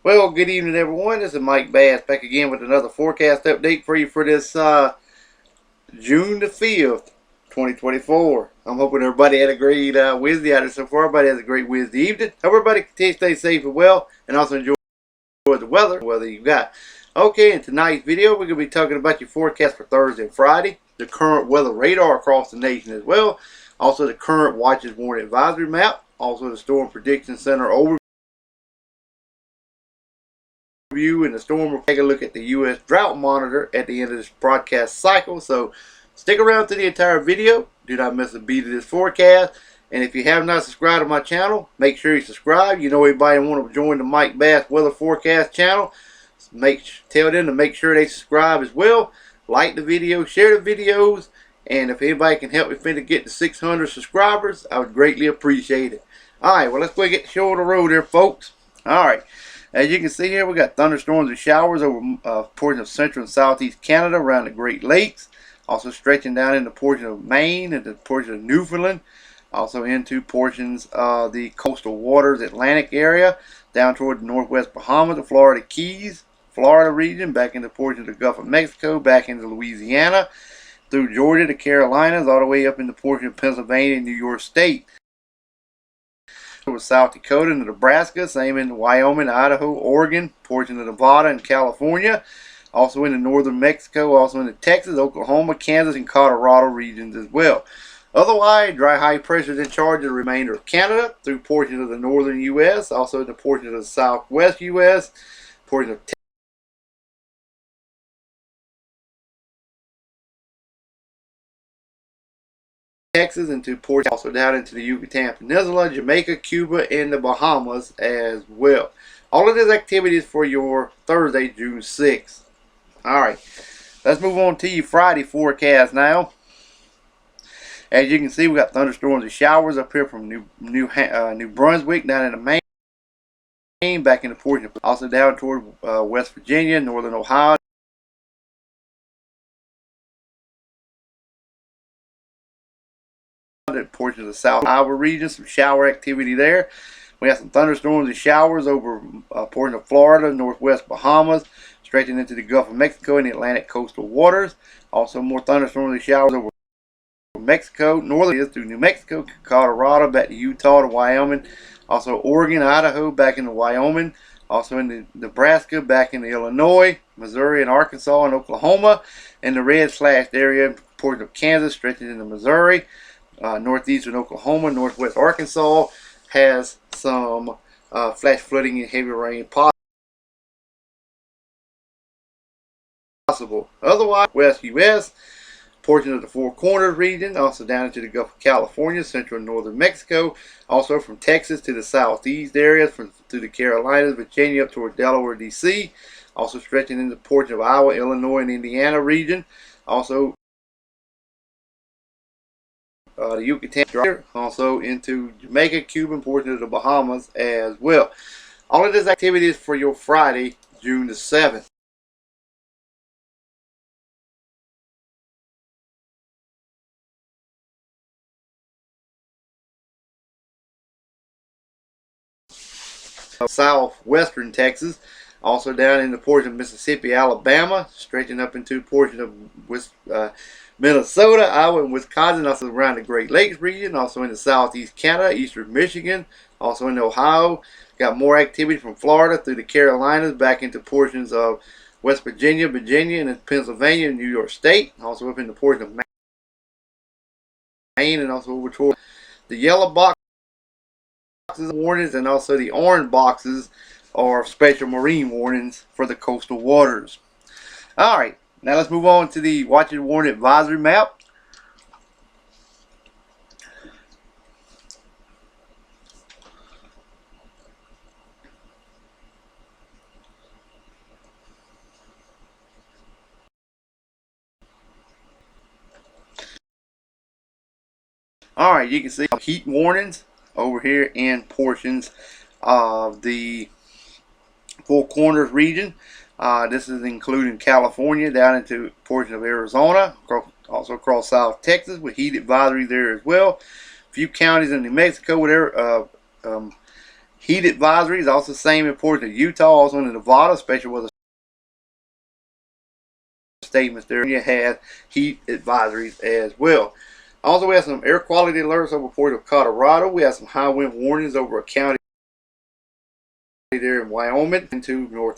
Well, good evening, everyone. This is Mike Bass back again with another forecast update for you for this June the 5th, 2024. I'm hoping everybody had a great Wednesday out there so far. Everybody has a great Wednesday evening. Hope everybody can stay safe and well and also enjoy the weather you got. Okay, in tonight's video, we're going to be talking about your forecast for Thursday and Friday, the current weather radar across the nation as well, also the current watches warning advisory map, also the Storm Prediction Center overview. And the storm will take a look at the U.S. Drought Monitor at the end of this broadcast cycle. So stick around to the entire video. Do not miss a beat of this forecast. And if you have not subscribed to my channel, make sure you subscribe. You know anybody want to join the Mike Bass Weather Forecast channel, tell them to make sure they subscribe as well. Like the video, share the videos, and if anybody can help me finish get to 600 subscribers, I would greatly appreciate it. Alright, well, let's go get the show on the road here, folks. Alright. As you can see here, we got thunderstorms and showers over portions of central and southeast Canada around the Great Lakes. Also stretching down into portions of Maine and the portion of Newfoundland. Also into portions of the coastal waters Atlantic area. Down toward the northwest Bahamas, the Florida Keys, Florida region. Back into portions of the Gulf of Mexico. Back into Louisiana. Through Georgia, the Carolinas. All the way up into portions of Pennsylvania and New York State. With South Dakota and Nebraska, same in Wyoming, Idaho, Oregon, portion of Nevada and California, also into northern Mexico, also into Texas, Oklahoma, Kansas, and Colorado regions as well. Otherwise, dry high pressure is in charge of the remainder of Canada through portions of the northern U.S., also into portions of the southwest U.S., portions of Texas, into portions also down into the Yucatan Peninsula, Jamaica, Cuba, and the Bahamas as well. All of this activity is for your Thursday, June 6th. Alright, let's move on to your Friday forecast now. As you can see, we got thunderstorms and showers up here from New Brunswick down into Maine, back into portions, also down toward West Virginia, northern Ohio, portions of the South Iowa region, some shower activity there. We have some thunderstorms and showers over portions of Florida, northwest Bahamas, stretching into the Gulf of Mexico and the Atlantic coastal waters. Also more thunderstorms and showers over Mexico, northern through New Mexico, Colorado, back to Utah to Wyoming. Also Oregon, Idaho, back into Wyoming. Also into Nebraska, back into Illinois, Missouri, and Arkansas, and Oklahoma. And the red slashed area, portions of Kansas, stretching into Missouri. Northeastern Oklahoma, northwest Arkansas has some flash flooding and heavy rain possible. Otherwise, west U.S., portions of the Four Corners region, also down into the Gulf of California, central and northern Mexico, also from Texas to the southeast areas, through the Carolinas, Virginia, up toward Delaware, D.C., also stretching into portions of Iowa, Illinois, and Indiana region, also the Yucatan, also into Jamaica, Cuba, and portions of the Bahamas as well. All of this activity is for your Friday, June the 7th. Southwestern Texas, also down in the portion of Mississippi, Alabama, stretching up into portions of Minnesota, Iowa, and Wisconsin, also around the Great Lakes region, also in the southeast Canada, eastern Michigan, also in Ohio. Got more activity from Florida through the Carolinas, back into portions of West Virginia, and Pennsylvania, and New York State, also up in the portion of Maine, and also over toward the yellow boxes warnings, and also the orange boxes are special marine warnings for the coastal waters. Alright, now let's move on to the watch and warn advisory map. Alright, you can see heat warnings over here in portions of the Four Corners region. This is including California down into portions of Arizona, also across South Texas with heat advisory there as well. A few counties in New Mexico with heat advisories, also same important to Utah, also in Nevada, special weather statements there. You had heat advisories as well. Also, we have some air quality alerts over Port of Colorado. We have some high wind warnings over a county there in Wyoming into North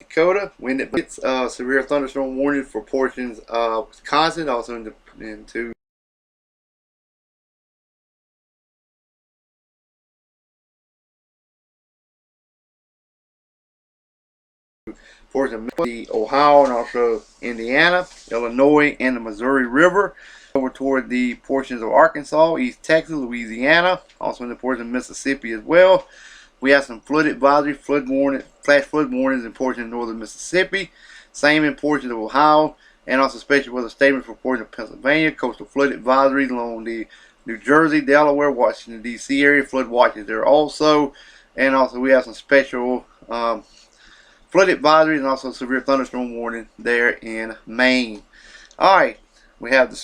Dakota. Wind it's severe thunderstorm warning for portions of Wisconsin, also into portions of the Ohio and also Indiana, Illinois, and the Missouri River. Over toward the portions of Arkansas, East Texas, Louisiana, also in the portions of Mississippi as well. We have some flood advisory, flood warning, flash flood warnings in portions of northern Mississippi. Same in portions of Ohio, and also special weather statements for portions of Pennsylvania. Coastal flood advisories along the New Jersey, Delaware, Washington D.C. area. Flood watches there also, and also we have some special flood advisories and also severe thunderstorm warning there in Maine. All right, we have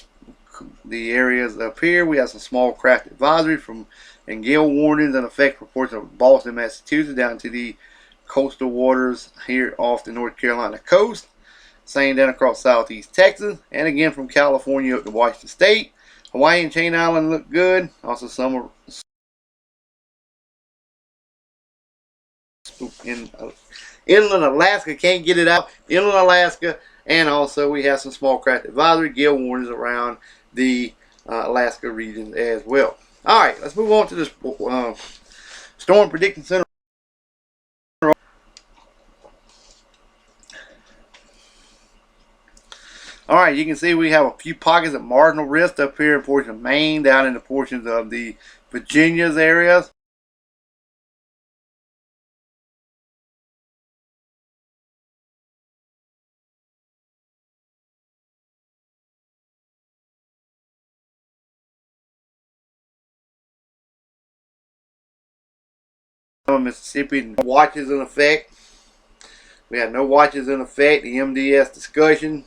the areas up here. We have some small craft advisory from and gale warnings in effect for portions of Boston, Massachusetts, down to the coastal waters here off the North Carolina coast. Same down across southeast Texas, and again from California up to Washington State. Hawaii and Chain Island look good. Also some in inland Alaska, can't get it out. Inland Alaska, and also we have some small craft advisory, gale warnings around the Alaska region as well. All right, let's move on to this storm prediction center. All right, you can see we have a few pockets of marginal risk up here in portions of Maine, down in the portions of the Virginia's areas. Mississippi watches in effect. We have no watches in effect. The MDS discussion.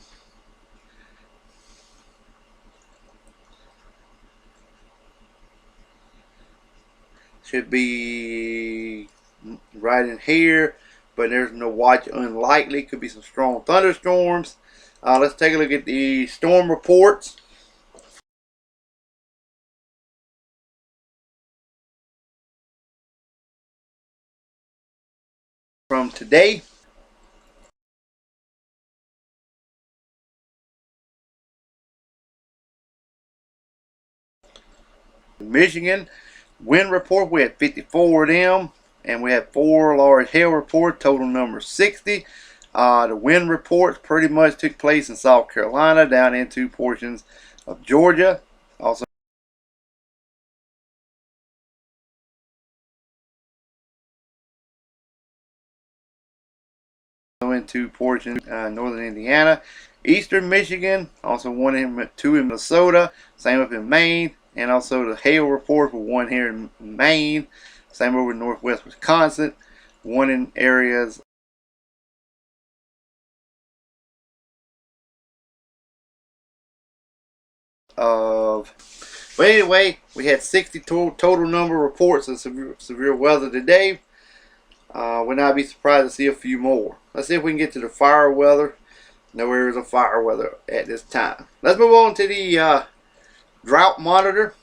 Should be right in here, but there's no watch unlikely. Could be some strong thunderstorms. Let's take a look at the storm reports. From today. Michigan wind report, we had 54 of them, and we had 4 large hail reports, total number 60. The wind reports pretty much took place in South Carolina down into portions of Georgia. Also into portions northern Indiana, eastern Michigan, also 2 in Minnesota, same up in Maine, and also the hail report for 1 here in Maine, same over in northwest Wisconsin, 1 in areas of. But anyway, we had 60 total number of reports of severe weather today. Would not be surprised to see a few more. Let's see if we can get to the fire weather. No areas of fire weather at this time. Let's move on to the drought monitor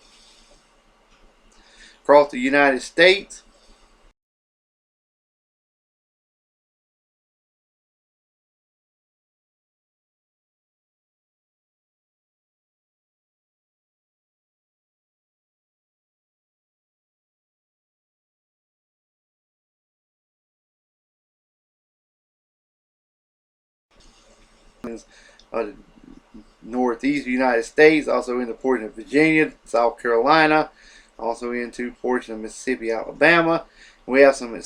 across the United States. The northeast United States, also in the portion of Virginia, South Carolina, also into portion of Mississippi, Alabama. We have some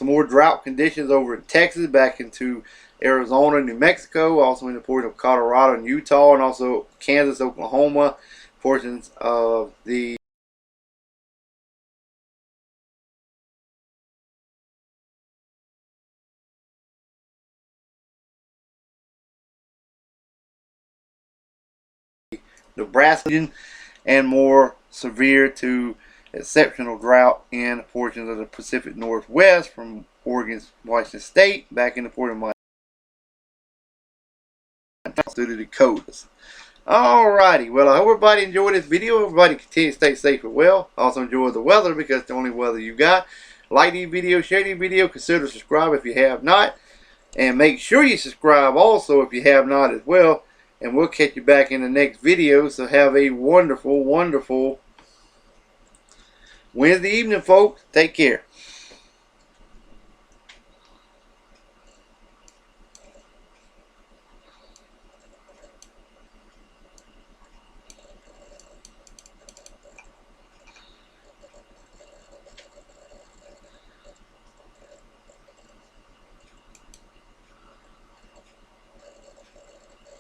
more drought conditions over in Texas, back into Arizona, New Mexico, also in the portion of Colorado and Utah, and also Kansas, Oklahoma, portions of the Nebraska, and more severe to exceptional drought in portions of the Pacific Northwest from Oregon's Washington State back in the port of Montana to the Dakotas. Alrighty, well I hope everybody enjoyed this video. Everybody continue to stay safe and well. Also enjoy the weather because it's the only weather you got. Like these videos, share these videos, consider subscribe if you have not. And make sure you subscribe also if you have not as well. And we'll catch you back in the next video. So have a wonderful, wonderful Wednesday evening, folks. Take care.